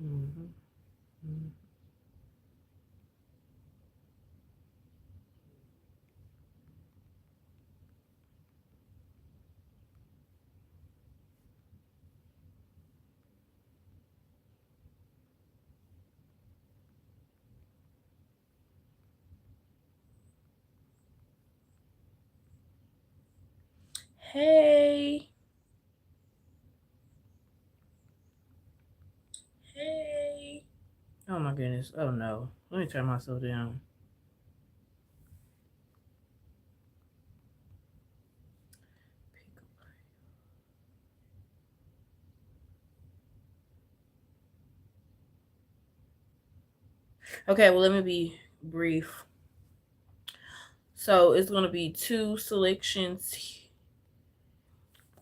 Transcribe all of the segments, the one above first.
Mm-hmm. Mm-hmm. Hey, hey. Oh my goodness. Oh no. Let me turn myself down. Okay, well, let me be brief. So it's going to be two selections.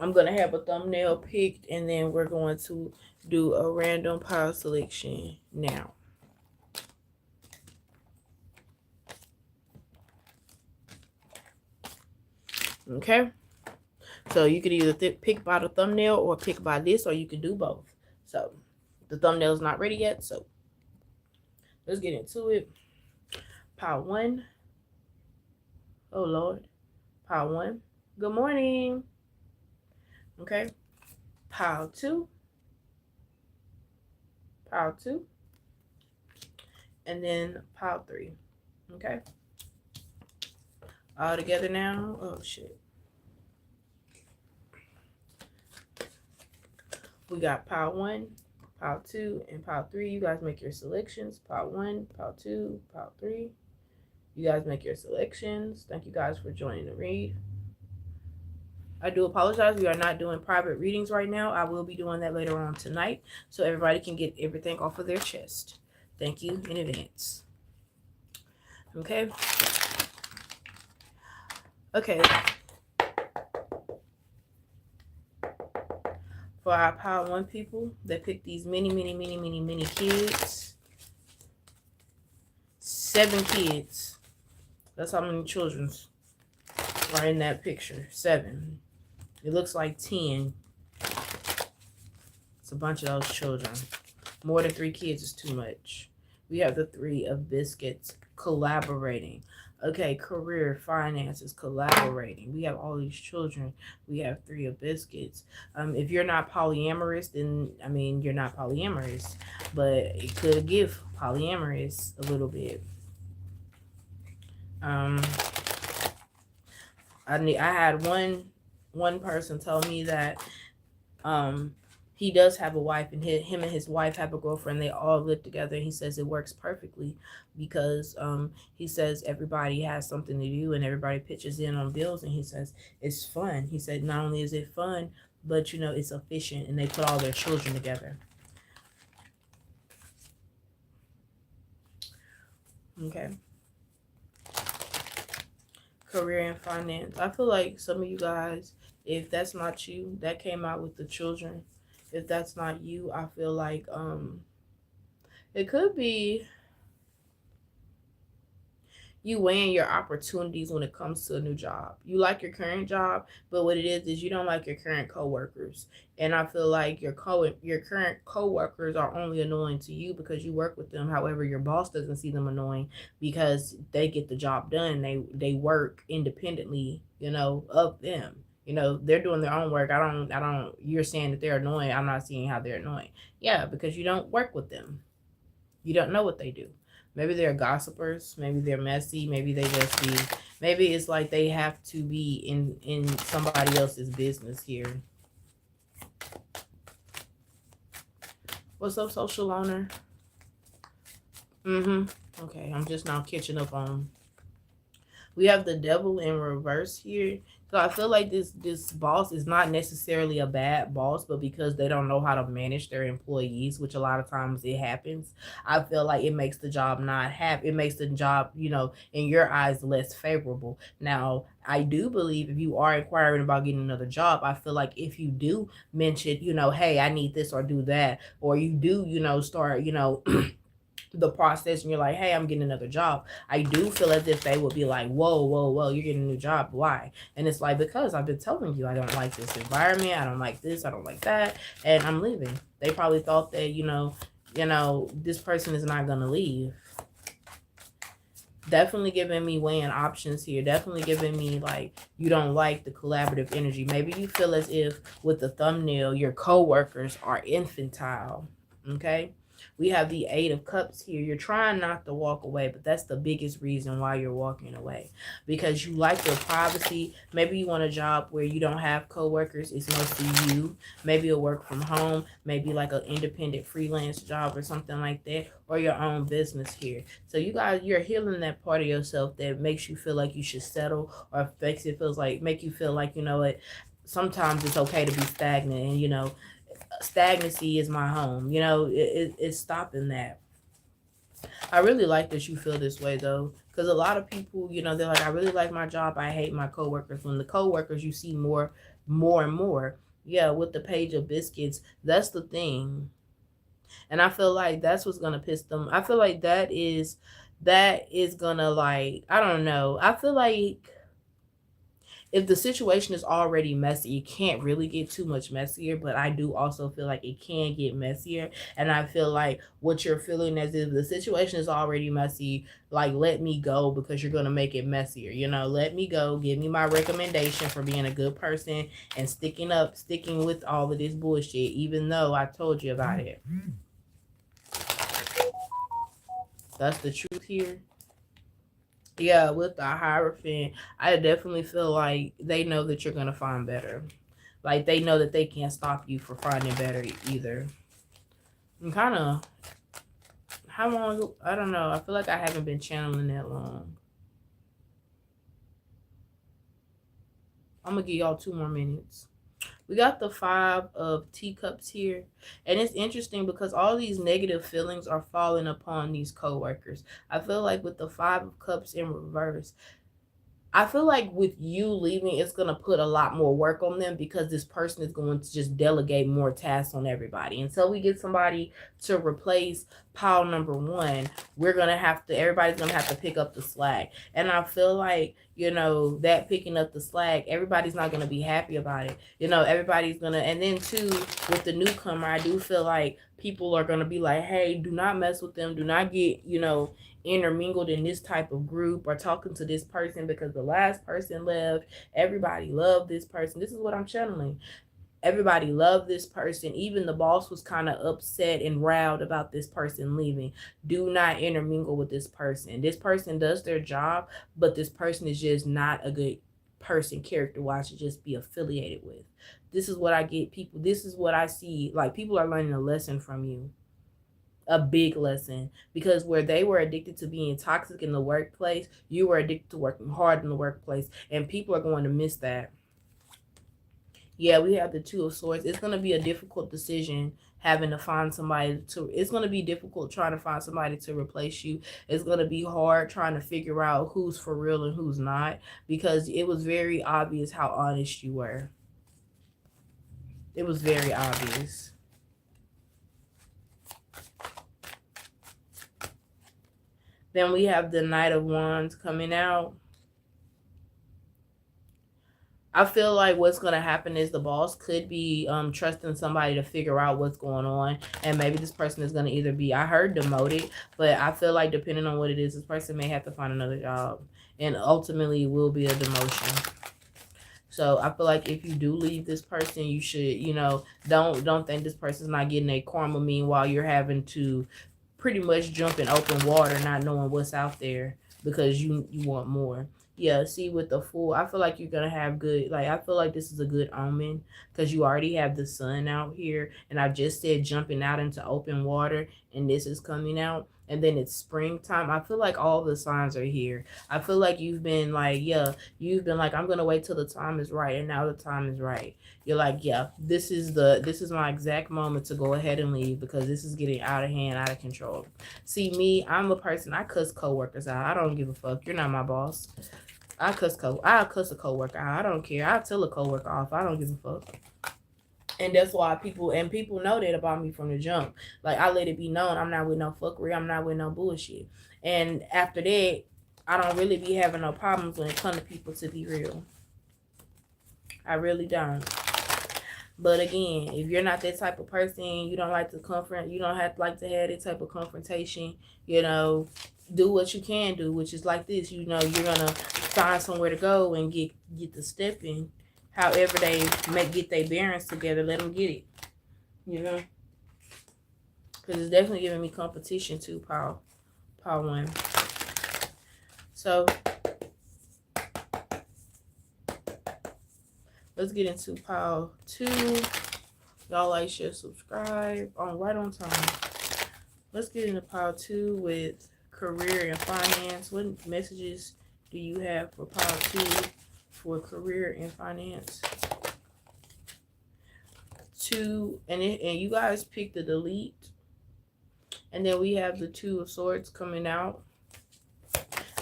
I'm going to have a thumbnail picked, and then we're going to do a random pile selection now. Okay? So you could either pick by the thumbnail or pick by this, or you can do both. So the thumbnail's not ready yet, so let's get into it. Pile 1. Oh, Lord. Pile 1. Good morning. Okay. Pile 2. Pile 2. And then pile 3. Okay. All together now. Oh, shit. We got pile 1, pile 2, and pile 3. You guys make your selections. Pile 1, pile 2, pile 3. You guys make your selections. Thank you guys for joining the read. I do apologize. We are not doing private readings right now. I will be doing that later on tonight so everybody can get everything off of their chest. Thank you in advance. Okay. Okay. For our pile 1 people that picked these many kids. 7 kids. That's how many children are in that picture. 7. It looks like 10. It's a bunch of those children. More than 3 kids is too much. We have the 3 of biscuits collaborating. Okay, career, finances, collaborating. We have all these children. We have 3 of biscuits. If you're not polyamorous, then, I mean, you're not polyamorous. But it could give polyamorous a little bit. I had one person tell me that he does have a wife, and him and his wife have a girlfriend. They all live together. He says it works perfectly because he says everybody has something to do and everybody pitches in on bills, and he says it's fun. He said not only is it fun, but it's efficient, and they put all their children together. Okay. Career and finance. I feel like some of you guys, if that's not you, that came out with the children. If that's not you, I feel like it could be you weighing your opportunities when it comes to a new job. You like your current job, but what it is you don't like your current coworkers. And I feel like your current coworkers are only annoying to you because you work with them. However, your boss doesn't see them annoying because they get the job done. They work independently, of them. They're doing their own work. You're saying that they're annoying. I'm not seeing how they're annoying. Yeah, because you don't work with them. You don't know what they do. Maybe they're gossipers. Maybe they're messy. Maybe they just be. Maybe it's like they have to be in somebody else's business here. What's up, social owner? Okay, I'm just now catching up on. We have the devil in reverse here. So I feel like this boss is not necessarily a bad boss, but because they don't know how to manage their employees, which a lot of times it happens, I feel like it makes the job it makes the job, in your eyes less favorable. Now, I do believe if you are inquiring about getting another job, I feel like if you do mention, hey, I need this or do that, or you do, start, the process and you're like, hey, I'm getting another job, I do feel as if they would be like, whoa, you're getting a new job, why? And it's like, because I've been telling you I don't like this environment, I don't like this, I don't like that, and I'm leaving. They probably thought that You know, this person is not going to leave. Definitely giving me weighing options here. Definitely giving me like you don't like the collaborative energy. Maybe you feel as if with the thumbnail your co-workers are infantile. Okay, we have the Eight of Cups here. You're trying not to walk away, but that's the biggest reason why you're walking away, because you like your privacy. Maybe you want a job where you don't have co-workers. It's mostly you. Maybe a work from home, maybe like an independent freelance job or something like that, or your own business here. So you guys, you're healing that part of yourself that makes you feel like you should settle, or makes it feels like make you feel like, you know what, sometimes it's okay to be stagnant, and you know, stagnancy is my home. You know, it's stopping that. I really like that you feel this way though, because a lot of people, you know, they're like, I really like my job, I hate my coworkers. When the coworkers you see more and more. Yeah, with the Page of Biscuits, that's the thing. And I feel like that's what's gonna piss them. I feel like that is gonna, like, I don't know. I feel like if the situation is already messy, it can't really get too much messier, but I do also feel like it can get messier. And I feel like what you're feeling as if the situation is already messy, like, let me go because you're going to make it messier. You know, let me go. Give me my recommendation for being a good person and sticking with all of this bullshit, even though I told you about it. That's the truth here. Yeah, with the Hierophant, I definitely feel like they know that you're gonna find better. Like they know that they can't stop you from finding better either. I'm kind of, how long? I don't know. I feel like I haven't been channeling that long. I'm gonna give y'all 2 more minutes. We got the Five of Teacups here. And it's interesting because all these negative feelings are falling upon these co-workers. I feel like with the Five of Cups in reverse, I feel like with you leaving, it's going to put a lot more work on them because this person is going to just delegate more tasks on everybody. Until we get somebody to replace pile number one, everybody's going to have to pick up the slack. And I feel like, you know, that picking up the slack, everybody's not going to be happy about it. You know, everybody's going to, and then too, with the newcomer, I do feel like people are going to be like, hey, do not mess with them. Do not get, you know, intermingled in this type of group or talking to this person because the last person left. Everybody loved this person. This is what I'm channeling. Everybody loved this person. Even the boss was kind of upset and riled about this person leaving. Do not intermingle with this person. This person does their job, but this person is just not a good person character wise to just be affiliated with. This is what I get people. This is what I see. Like, people are learning a lesson from you, a big lesson, because where they were addicted to being toxic in the workplace, you were addicted to working hard in the workplace, and people are going to miss that. Yeah, we have the Two of Swords. It's going to be a difficult decision having to find somebody to, it's going to be difficult trying to find somebody to replace you. It's going to be hard trying to figure out who's for real and who's not, because it was very obvious how honest you were. It was very obvious. Then we have the Knight of Wands coming out. I feel like what's going to happen is the boss could be trusting somebody to figure out what's going on. And maybe this person is going to either be, I heard demoted, but I feel like depending on what it is, this person may have to find another job. And ultimately it will be a demotion. So I feel like if you do leave this person, you should, you know, don't think this person's not getting a karma. Meanwhile, you're having to pretty much jump in open water, not knowing what's out there because you want more. Yeah, see, with the Fool, I feel like you're gonna have good, like, I feel like this is a good omen because you already have the sun out here, and I just said jumping out into open water, and this is coming out, and then it's springtime. I feel like all the signs are here. I feel like you've been like, yeah, you've been like, I'm gonna wait till the time is right, and now the time is right. You're like, yeah, this is my exact moment to go ahead and leave because this is getting out of hand, out of control. See, me, I'm a person, I cuss coworkers out. I don't give a fuck. You're not my boss. I'll cuss a coworker out. I don't care. I'll tell a coworker off. I don't give a fuck. And that's why people know that about me from the jump. Like, I let it be known I'm not with no fuckery. I'm not with no bullshit. And after that, I don't really be having no problems when it comes to people, to be real. I really don't. But again, if you're not that type of person, you don't like to confront, you don't have to like to have that type of confrontation, you know, do what you can do, which is like this, you know, you're gonna find somewhere to go and get the stepping. However they get their bearings together, let them get it, you know, because it's definitely giving me competition too, Paul one. So let's get into pile 2. Y'all like, share, subscribe. Right on time. Let's get into pile 2 with career and finance. What messages do you have for pile 2 for career and finance? 2, and you guys pick the delete. And then we have the 2 of swords coming out.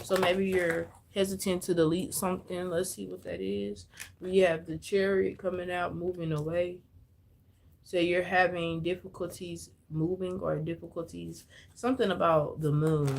So maybe you're hesitant to delete something. Let's see what that is. We have the chariot coming out, moving away. So you're having difficulties moving or difficulties, something about the moon.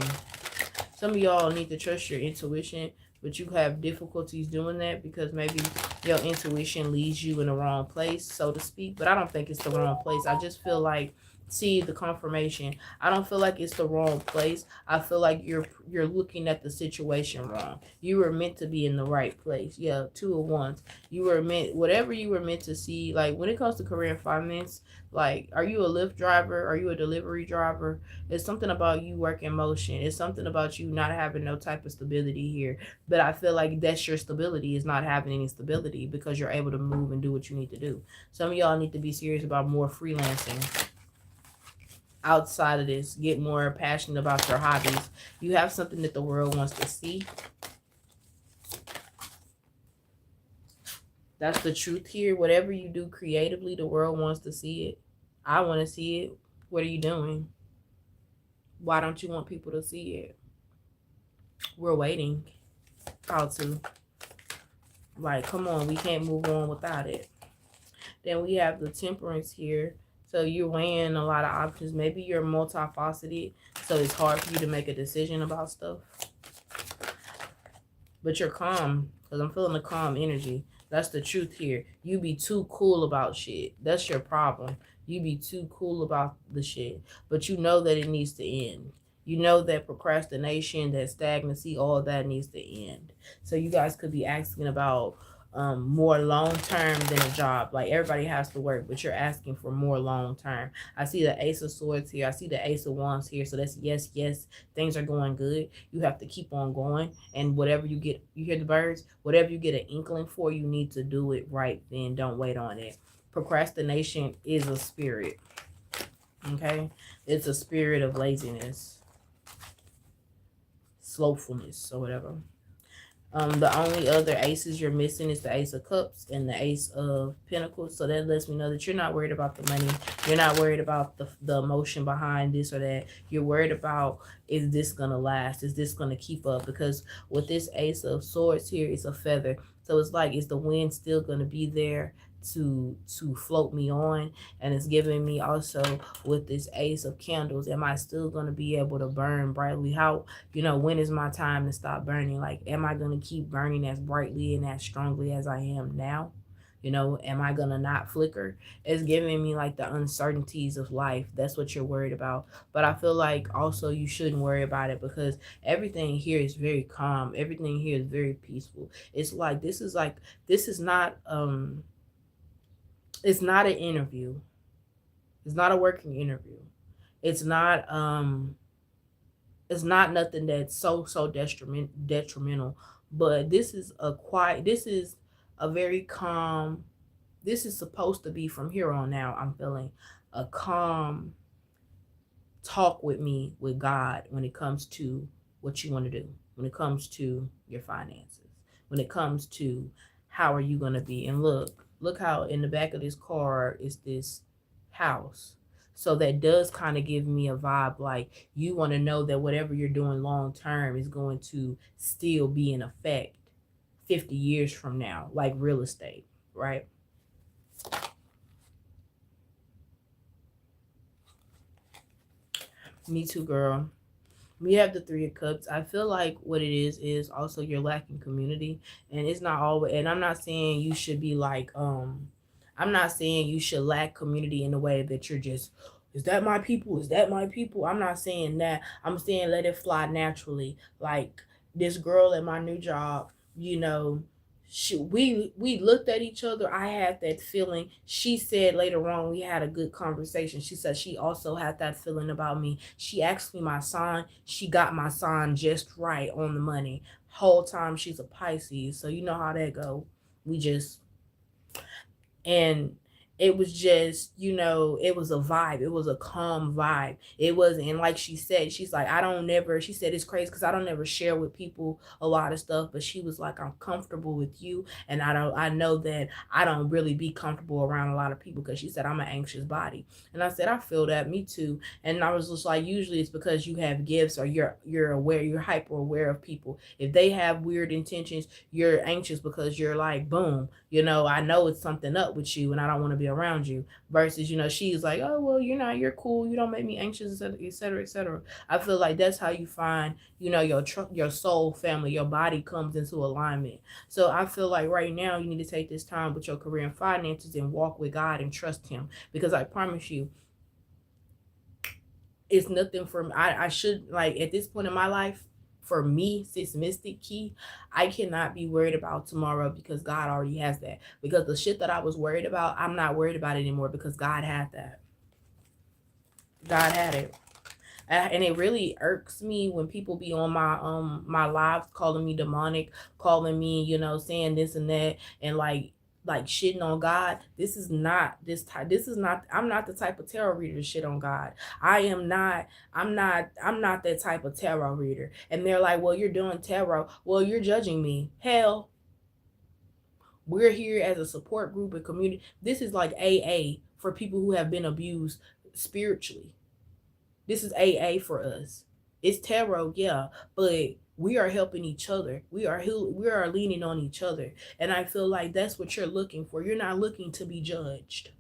Some of y'all need to trust your intuition, but you have difficulties doing that because maybe your intuition leads you in the wrong place, so to speak. But I don't think it's the wrong place. I just feel like, see the confirmation, I don't feel like it's the wrong place. I feel like you're looking at the situation wrong. You were meant to be in the right place. Yeah, 2 of Wands. You were meant, whatever you were meant to see. Like when it comes to career and finance, like, are you a Lyft driver? Are you a delivery driver? It's something about you working motion. It's something about you not having no type of stability here. But I feel like that's your stability, is not having any stability, because you're able to move and do what you need to do. Some of y'all need to be serious about more freelancing outside of this. Get more passionate about your hobbies. You have something that the world wants to see. That's the truth here. Whatever you do creatively, the world wants to see it. I want to see it. What are you doing? Why don't you want people to see it? We're waiting. How to? Like, come on, we can't move on without it. Then we have the Temperance here. So you're weighing a lot of options. Maybe you're multifaceted, so it's hard for you to make a decision about stuff. But you're calm, because I'm feeling the calm energy. That's the truth here. You be too cool about shit. That's your problem. You be too cool about the shit. But you know that it needs to end. You know that procrastination, that stagnancy, all that needs to end. So you guys could be asking about more long-term than a job. Like, everybody has to work, but you're asking for more long-term. I see the Ace of Swords here. I see the Ace of Wands here. So that's yes, things are going good. You have to keep on going. And whatever you get, you hear the birds? Whatever you get an inkling for, you need to do it right then. Don't wait on it. Procrastination is a spirit. Okay? It's a spirit of laziness, slowfulness, or whatever. The only other aces you're missing is the Ace of Cups and the Ace of Pentacles. So that lets me know that you're not worried about the money. You're not worried about the emotion behind this or that. You're worried about, is this going to last? Is this going to keep up? Because with this Ace of Swords here, it's a feather. So it's like, is the wind still going to be there to float me on? And it's giving me also, with this Ace of Candles, am I still going to be able to burn brightly? How, you know, when is my time to stop burning? Like, am I going to keep burning as brightly and as strongly as I am now? You know, am I going to not flicker? It's giving me like the uncertainties of life. That's what you're worried about. But I feel like also you shouldn't worry about it, because everything here is very calm. Everything here is very peaceful. It's like, this is not it's not an interview. It's not a working interview. It's not nothing that's so detrimental. But this is a quiet, this is a very calm, this is supposed to be, from here on out, I'm feeling a calm talk with me, with God, when it comes to what you want to do, when it comes to your finances, when it comes to how are you going to be. And look how in the back of this card is this house. So that does kind of give me a vibe like you want to know that whatever you're doing long term is going to still be in effect 50 years from now, like real estate, right? Me too, girl. We have the 3 of Cups. I feel like what it is also you're lacking community. And it's not always, and I'm not saying you should be like, I'm not saying you should lack community in the way that you're just, is that my people? Is that my people? I'm not saying that. I'm saying let it fly naturally. Like this girl at my new job, you know, we looked at each other. I had that feeling. She said later on we had a good conversation. She said she also had that feeling about me. She asked me my sign. She got my sign just right on the money. Whole time she's a Pisces, so you know how that go. We just, and it was just, you know, it was a vibe. It was a calm vibe. It wasn't, and like she said, she's like, I don't never, she said it's crazy because I don't never share with people a lot of stuff, but she was like, I'm comfortable with you, and I know that I don't really be comfortable around a lot of people, because she said I'm an anxious body. And I said I feel that, me too. And I was just like, usually it's because you have gifts, or you're aware, you're hyper aware of people. If they have weird intentions, you're anxious because you're like, boom, you know, I know it's something up with you and I don't want to be around you. Versus, you know, she's like, oh, well, you're cool. You don't make me anxious, et cetera, et cetera. I feel like that's how you find, you know, your soul family, your body comes into alignment. So I feel like right now you need to take this time with your career and finances and walk with God and trust him. Because I promise you, it's nothing from, I should, like, at this point in my life, for me, Sis Mystic Key, I cannot be worried about tomorrow because God already has that. Because the shit that I was worried about, I'm not worried about it anymore because God had that. God had it. And it really irks me when people be on my lives calling me demonic, calling me, you know, saying this and that, and like shitting on God. This is not this type. This is not. I'm not the type of tarot reader to shit on God. I am not. I'm not that type of tarot reader. And they're like, well, you're doing tarot. Well, you're judging me. Hell, we're here as a support group and community. This is like AA for people who have been abused spiritually. This is AA for us. It's tarot, yeah, but we are helping each other. We are leaning on each other. And I feel like that's what you're looking for. You're not looking to be judged.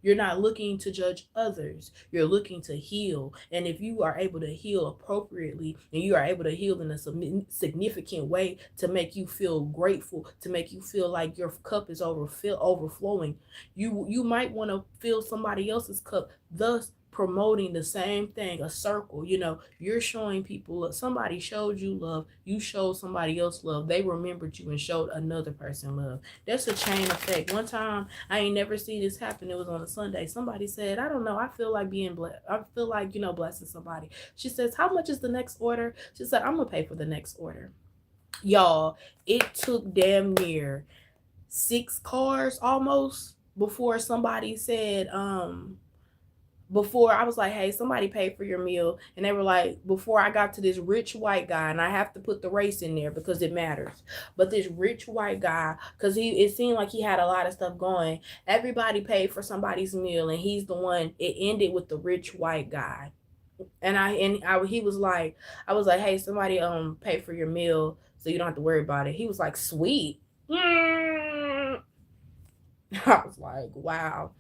You're not looking to judge others. You're looking to heal. And if you are able to heal appropriately, and you are able to heal in a significant way to make you feel grateful, to make you feel like your cup is overflowing, you might want to fill somebody else's cup, thus promoting the same thing, a circle. You know, you're showing people love. Somebody showed you love, you showed somebody else love, they remembered you and showed another person love. That's a chain effect. One time, I ain't never seen this happen. It was on a Sunday. Somebody said, I don't know, I feel like being blessed. I feel like, you know, blessing somebody. She says, how much is the next order? She said, I'm gonna pay for the next order. Y'all, it took damn near 6 cars almost before somebody said, before I was like, hey, somebody paid for your meal. And they were like, before I got to this rich white guy, and I have to put the race in there because it matters. But this rich white guy, because it seemed like he had a lot of stuff going. Everybody paid for somebody's meal, and he's the one, it ended with the rich white guy. And he was like, I was like, hey, somebody pay for your meal so you don't have to worry about it. He was like, sweet. I was like, wow.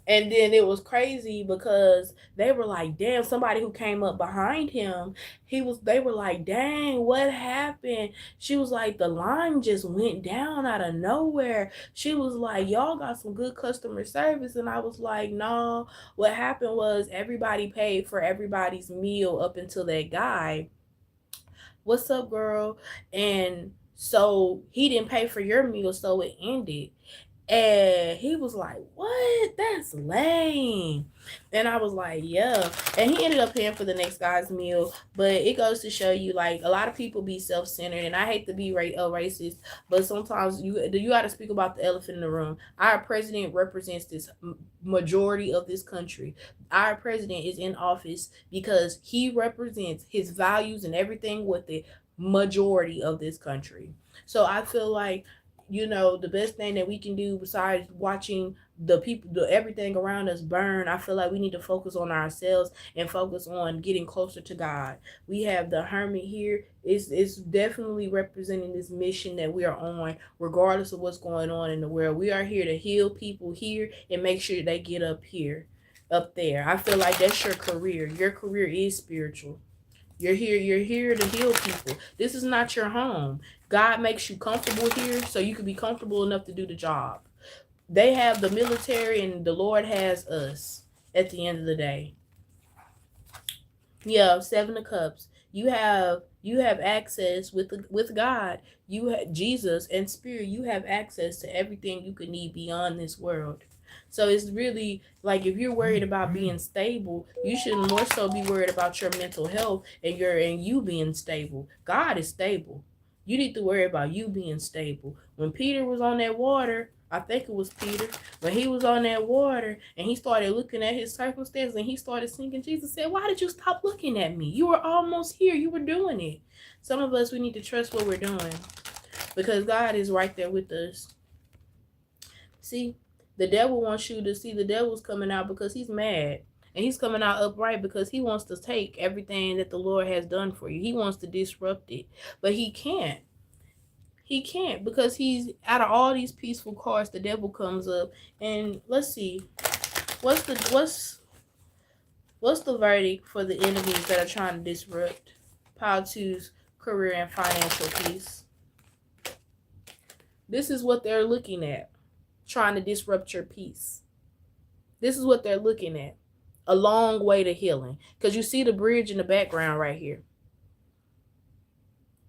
And then it was crazy because they were like, damn, somebody who came up behind him, they were like, dang, what happened? She was like, the line just went down out of nowhere. She was like, y'all got some good customer service. And I was like, no, what happened was everybody paid for everybody's meal up until that guy. What's up, girl? And so he didn't pay for your meal, so it ended. And he was like, what? That's lame. And I was like, yeah. And he ended up paying for the next guy's meal. But it goes to show you, like, a lot of people be self-centered. And I hate to be racist, but sometimes you got to speak about the elephant in the room. Our president represents this majority of this country. Our president is in office because he represents his values and everything with the majority of this country. So I feel like, you know, the best thing that we can do besides watching the people, everything around us burn, I feel like we need to focus on ourselves and focus on getting closer to God. We have the hermit here. It's definitely representing this mission that we are on, regardless of what's going on in the world. We are here to heal people here and make sure they get up there. I feel like that's your career. Your career is spiritual. You're here to heal people. This is not your home. God makes you comfortable here so you can be comfortable enough to do the job. They have the military and the Lord has us at the end of the day. Yeah, Seven of Cups. You have access with God. You have Jesus and Spirit. You have access to everything you could need beyond this world. So it's really like if you're worried about being stable, you should more so be worried about your mental health and you being stable. God is stable. You need to worry about you being stable. When Peter was on that water, I think it was Peter, when he was on that water and he started looking at his circumstances and he started sinking, Jesus said, "Why did you stop looking at me? You were almost here. You were doing it." Some of us, we need to trust what we're doing because God is right there with us. See, the devil wants you to see the devil's coming out because he's mad. And he's coming out upright because he wants to take everything that the Lord has done for you. He wants to disrupt it. But he can't. He can't because he's out of all these peaceful cards, the devil comes up. And let's see. What's the verdict for the enemies that are trying to disrupt Pile 2's career and financial peace? This is what they're looking at. Trying to disrupt your peace. This is what they're looking at. A long way to healing. Because you see the bridge in the background right here.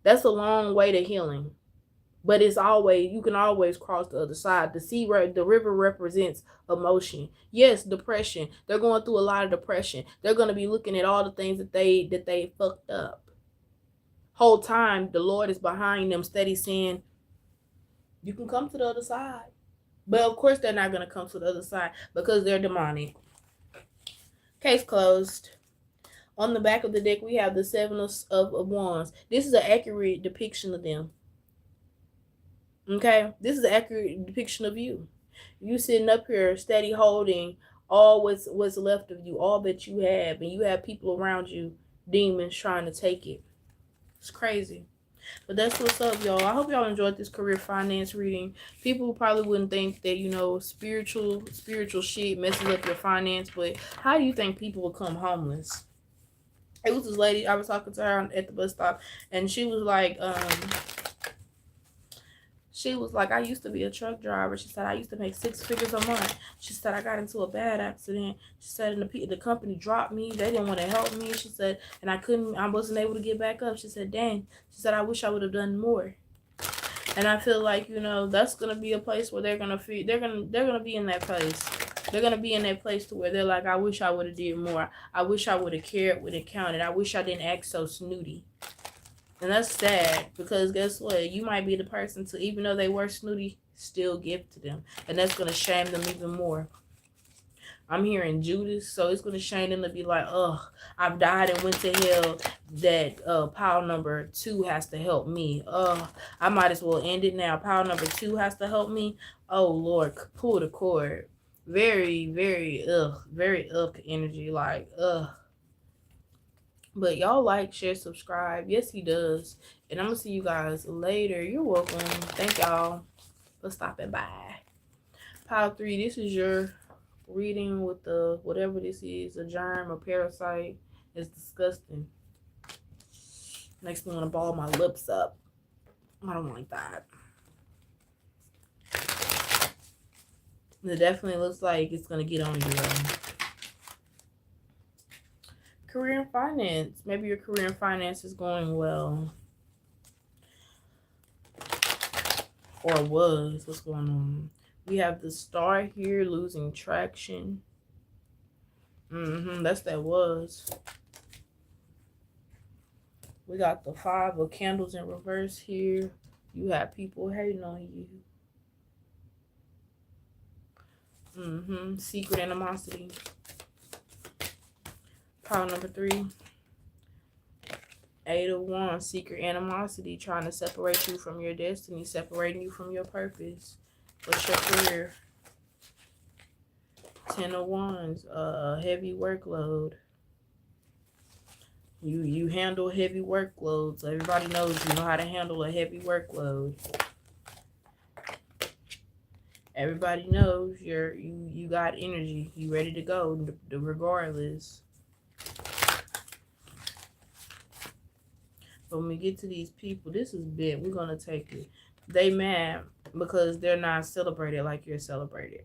That's a long way to healing. But it's always, you can always cross the other side. The river represents emotion. Yes, depression. They're going through a lot of depression. They're going to be looking at all the things that they fucked up. Whole time the Lord is behind them, steady saying, you can come to the other side. But of course they're not going to come to the other side because they're demonic. Case closed. On the back of the deck, we have the Seven of Wands. This is an accurate depiction of them. Okay? This is an accurate depiction of you. You sitting up here steady holding all what's left of you, all that you have, and you have people around you, demons trying to take it. It's crazy. But that's what's up, y'all. I hope y'all enjoyed this career finance reading. People probably wouldn't think that, spiritual shit messes up your finance, but how do you think people become homeless? It was this lady, I was talking to her at the bus stop, and she was like, I used to be a truck driver. She said, I used to make 6 figures a month. She said, I got into a bad accident. She said, and the company dropped me. They didn't want to help me. She said, and I wasn't able to get back up. She said, dang. She said, I wish I would have done more. And I feel like, that's going to be a place where they're going to be in that place. They're going to be in that place to where they're like, I wish I would have did more. I wish I would have cared, would have counted. I wish I didn't act so snooty. And that's sad because guess what? You might be the person to, even though they were snooty, still give to them. And that's going to shame them even more. I'm hearing Judas, so it's going to shame them to be like, ugh, I've died and went to hell. That pile number 2 has to help me. I might as well end it now. Pile number 2 has to help me. Oh, Lord, pull the cord. Very, very, very energy. Like, But y'all like, share, subscribe. Yes, he does. And I'm going to see you guys later. You're welcome. Thank y'all for stopping by. Pile 3, this is your reading with the, whatever this is, a germ or parasite. It's disgusting. Makes me want to ball my lips up. I don't like that. It definitely looks like it's going to get on you, though. Career and finance. Maybe your career and finance is going well. Or was. What's going on? We have the Star here losing traction. That's that was. We got the 5 of Candles in reverse here. You have people hating on you. Secret animosity. Pile number 3. 8 of Wands. Secret animosity. Trying to separate you from your destiny. Separating you from your purpose. What's your career? 10 of Wands. Heavy workload. You handle heavy workloads. Everybody knows you know how to handle a heavy workload. Everybody knows you got energy. You ready to go regardless. But when we get to these people, this is big. We're going to take it. They mad because they're not celebrated like you're celebrated.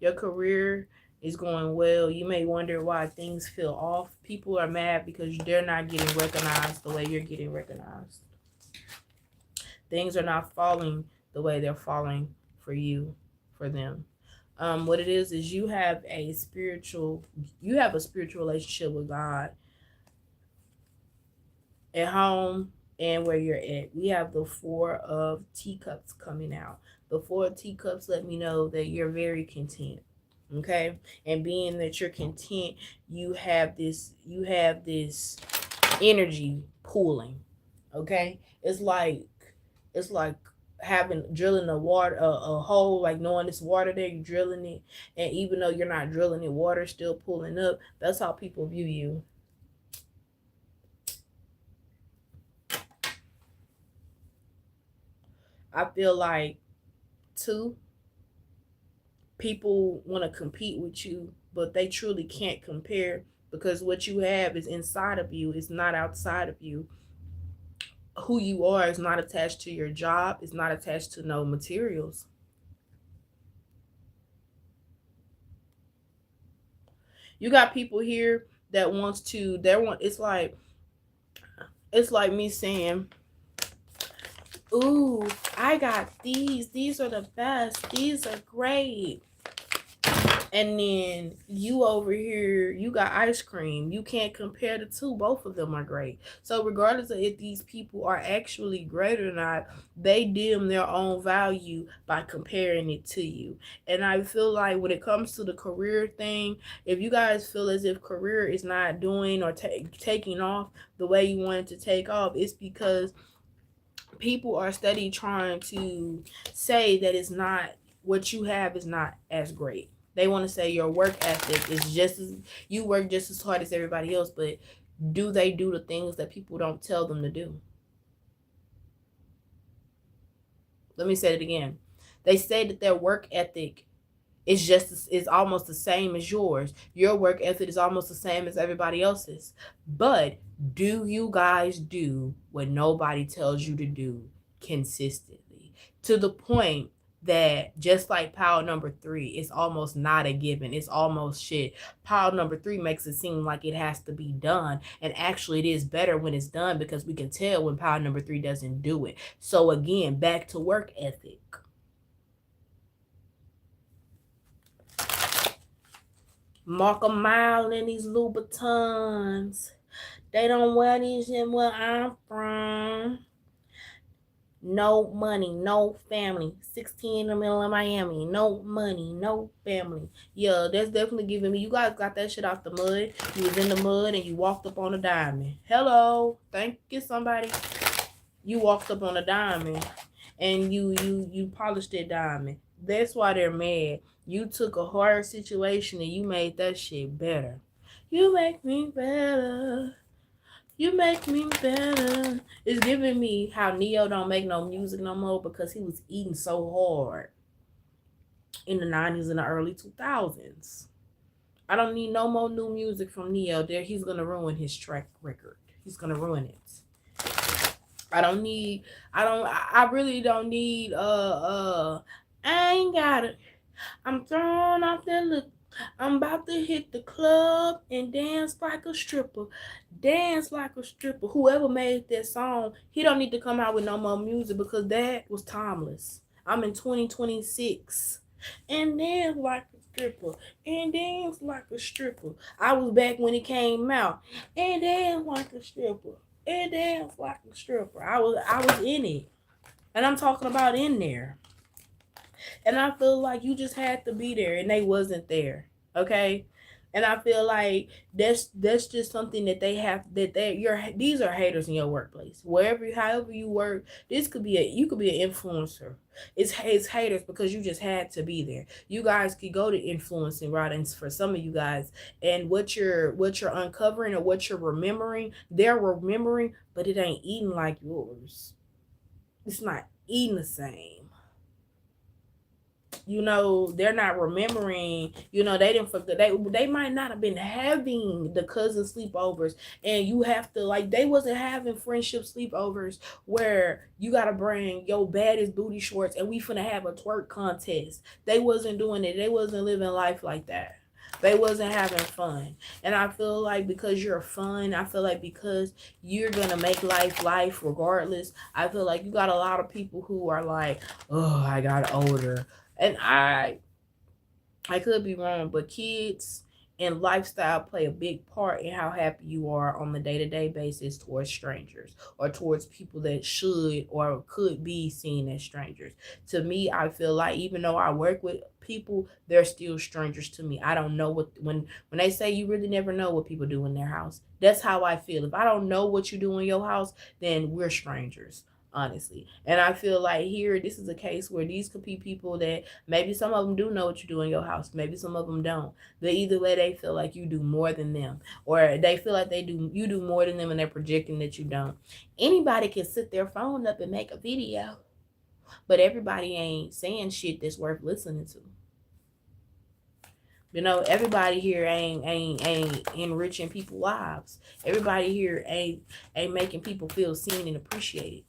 Your career is going well. You may wonder why things feel off. People are mad because they're not getting recognized the way you're getting recognized. Things are not falling the way they're falling for you, for them. What it is you have a spiritual relationship with God at home and where you're at. We have the Four of Teacups coming out. The Four of Teacups let me know that you're very content. Okay, and being that you're content, you have this energy pooling. Okay, it's like having drilling a hole, like knowing it's water there, you drilling it, and even though you're not drilling it, water's still pulling up. That's how people view you. I feel like too, people want to compete with you, but they truly can't compare because what you have is inside of you, it's not outside of you. Who you are is not attached to your job, it's not attached to no materials. You got people here that wants to they want it's like me saying, ooh, I got these are the best, these are great, and then you over here you got ice cream. You can't compare the two. Both of them are great. So regardless of if these people are actually great or not, they dim their own value by comparing it to you. And I feel like when it comes to the career thing, if you guys feel as if career is not doing or taking off the way you want it to take off, it's because people are steady trying to say that it's not, what you have is not as great. They want to say your work ethic is just as, you work just as hard as everybody else, but do they do the things that people don't tell them to do? Let me say it again. They say that their work ethic is almost the same as yours. Your work ethic is almost the same as everybody else's. But do you guys do what nobody tells you to do consistently? To the point that just like pile number 3, it's almost not a given. It's almost shit. Pile number 3 makes it seem like it has to be done. And actually it is better when it's done because we can tell when pile number 3 doesn't do it. So again, back to work ethic. Mark a mile in these Louboutins. They don't wear these in where I'm from. No money, no family. 16 in the middle of Miami. No money, no family. Yeah, that's definitely giving me. You guys got that shit off the mud. You was in the mud and you walked up on a diamond. Hello. Thank you, somebody. You walked up on a diamond and you polished that diamond. That's why they're mad. You took a hard situation and you made that shit better. You make me better. You make me better. It's giving me how Neo don't make no music no more because he was eating so hard in the 90s and the early 2000s. I don't need no more new music from Neo. There, he's gonna ruin his track record. He's gonna ruin it. I really don't need I ain't got it. I'm throwing off that look. I'm about to hit the club and dance like a stripper. Dance like a stripper. Whoever made that song, he don't need to come out with no more music because that was timeless. I'm in 2026. And dance like a stripper. And dance like a stripper. I was back when it came out. And dance like a stripper. And dance like a stripper. I was in it. And I'm talking about in there. And I feel like you just had to be there and they wasn't there. Okay? And I feel like that's just something that they have, that these are haters in your workplace. However you work, this could be you could be an influencer. It's haters because you just had to be there. You guys could go to influencing writings for some of you guys, and what you're uncovering or what you're remembering, they're remembering, but it ain't eating like yours. It's not eating the same. you know, they're not remembering, you know, they didn't forget, they might not have been having the cousin sleepovers, and you have to, like, they wasn't having friendship sleepovers where you gotta bring your baddest booty shorts and we finna have a twerk contest. They wasn't doing it. They wasn't living life like that. They wasn't having fun. And I feel like because you're fun, I feel like because you're gonna make life regardless, I feel like you got a lot of people who are like, oh, I got older. And I could be wrong, but kids and lifestyle play a big part in how happy you are on the day-to-day basis towards strangers or towards people that should or could be seen as strangers. To me, I feel like even though I work with people, they're still strangers to me. I don't know what, when they say you really never know what people do in their house. That's how I feel. If I don't know what you do in your house, then we're strangers, honestly. And I feel like here, this is a case where these could be people that maybe some of them do know what you do in your house, maybe some of them don't. But either way, they feel like you do more than them, or they feel like you do more than them, and they're projecting that you don't. Anybody can sit their phone up and make a video, but everybody ain't saying shit that's worth listening to. You know, everybody here ain't enriching people's lives. Everybody here ain't making people feel seen and appreciated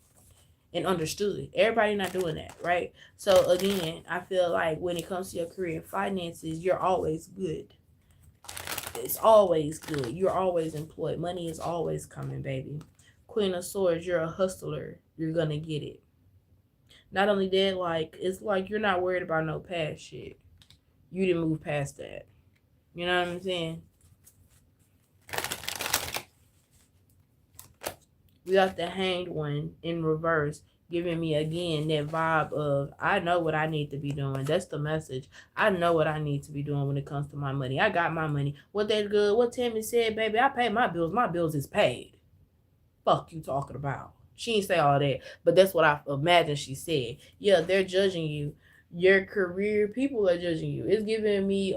and understood. Everybody not doing that, right? So again, I feel like when it comes to your career and finances, you're always good. It's always good. You're always employed. Money is always coming, baby. Queen of Swords, you're a hustler. You're gonna get it. Not only that, like, it's like you're not worried about no past shit. You didn't move past that. You know what I'm saying? We got the Hanged One in reverse, giving me again that vibe of I know what I need to be doing. That's the message. I know what I need to be doing when it comes to my money. I got my money. What that good? What Tammy said, baby, I pay my bills. My bills is paid. Fuck you talking about. She didn't say all that, but that's what I imagine she said. Yeah, they're judging you. Your career, people are judging you. It's giving me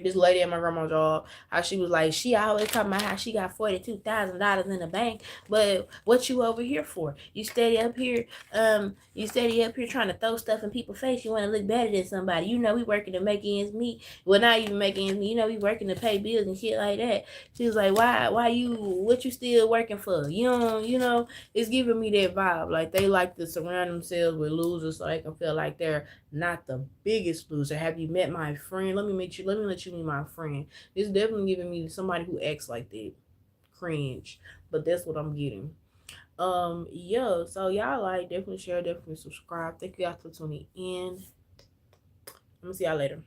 this lady at my grandma's job, how she was like, she always talking about how she got $42,000 in the bank, but what you over here for? You steady up here, trying to throw stuff in people's face. You want to look better than somebody. You know we working to make ends meet. Well, not even making ends meet. You know we working to pay bills and shit like that. She was like, what you still working for? You know, it's giving me that vibe. Like they like to surround themselves with losers so they can feel like they're not the biggest loser. Have you met my friend? Let me let you meet my friend. It's definitely giving me somebody who acts like that. Cringe. But that's what I'm getting. Yeah, so y'all like, definitely share, definitely subscribe. Thank you guys for tuning in. I'm gonna see y'all later.